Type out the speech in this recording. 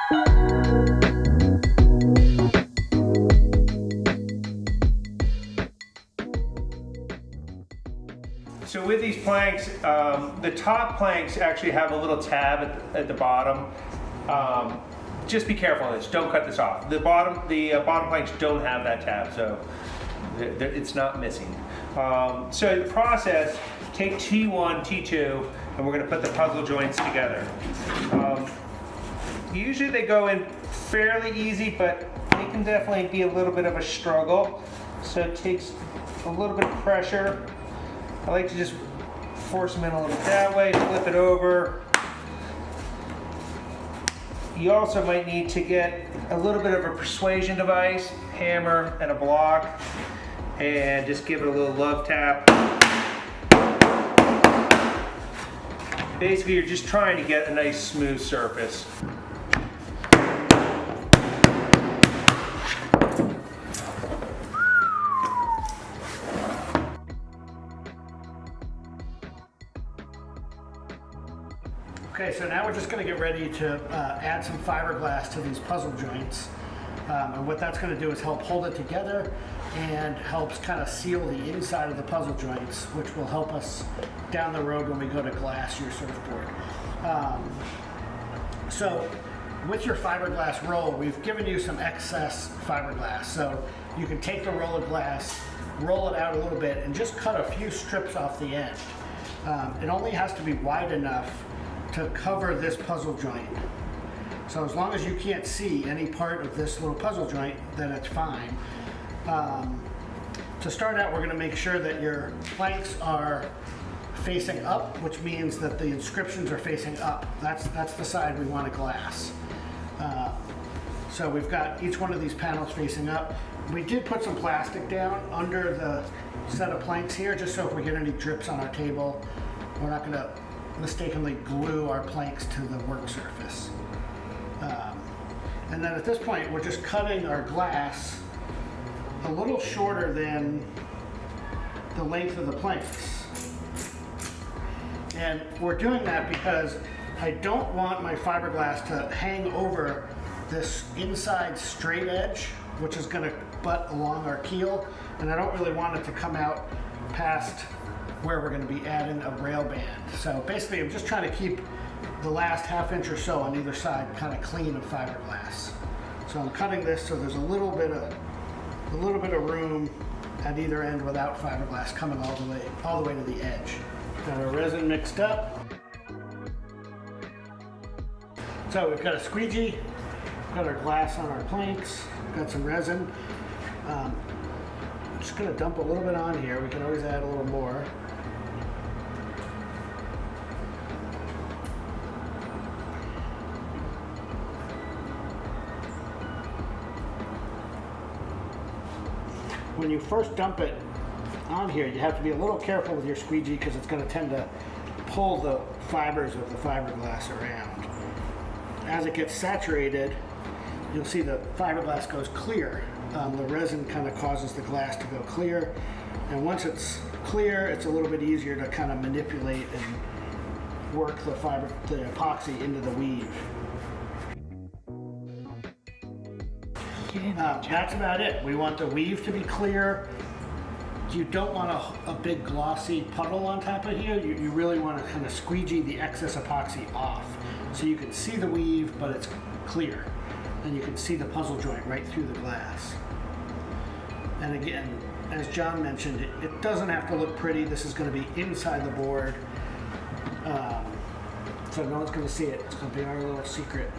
So with these planks, the top planks actually have a little tab at the bottom. Just be careful of this, don't cut this off. The bottom planks don't have that tab, so it's not missing. So the process, take T1, T2, and we're gonna put the puzzle joints together. Usually they go in fairly easy, but they can definitely be a little bit of a struggle. So it takes a little bit of pressure. I like to just force them in a little bit that way, flip it over. You also might need to get a little bit of a persuasion device, hammer and a block, and just give it a little love tap. Basically, you're just trying to get a nice smooth surface. Okay, so now we're just going to get ready to add some fiberglass to these puzzle joints. And what that's going to do is help hold it together and helps kind of seal the inside of the puzzle joints, which will help us down the road when we go to glass your surfboard. So with your fiberglass roll, we've given you some excess fiberglass. So you can take the roll of glass, roll it out a little bit, and just cut a few strips off the end. It only has to be wide enough to cover this puzzle joint. So as long as you can't see any part of this little puzzle joint, then it's fine. To start out, we're going to make sure that your planks are facing up, which means that the inscriptions are facing up. That's the side we want to glass. So we've got each one of these panels facing up. We did put some plastic down under the set of planks here, just so if we get any drips on our table, we're not going to mistakenly glue our planks to the work surface. And then at this point, we're just cutting our glass a little shorter than the length of the planks. And we're doing that because I don't want my fiberglass to hang over this inside straight edge, which is going to butt along our keel, and I don't really want it to come out past where we're going to be adding a rail band. So basically, I'm just trying to keep the last ½ inch or so on either side kind of clean of fiberglass. So I'm cutting this so there's a little bit of room at either end without fiberglass coming all the way to the edge. Got our resin mixed up. So we've got a squeegee, got our glass on our planks, got some resin. I'm just going to dump a little bit on here. We can always add a little more. When you first dump it on here, you have to be a little careful with your squeegee because it's going to tend to pull the fibers of the fiberglass around. As it gets saturated, you'll see the fiberglass goes clear. The resin kind of causes the glass to go clear, and once it's clear, it's a little bit easier to kind of manipulate and work the epoxy into the weave. That's about it. We want the weave to be clear. You don't want a big glossy puddle on top of here. You really want to kind of squeegee the excess epoxy off so you can see the weave, but it's clear. And you can see the puzzle joint right through the glass. And again, as John mentioned, it doesn't have to look pretty. This is going to be inside the board. So no one's going to see it. It's going to be our little secret.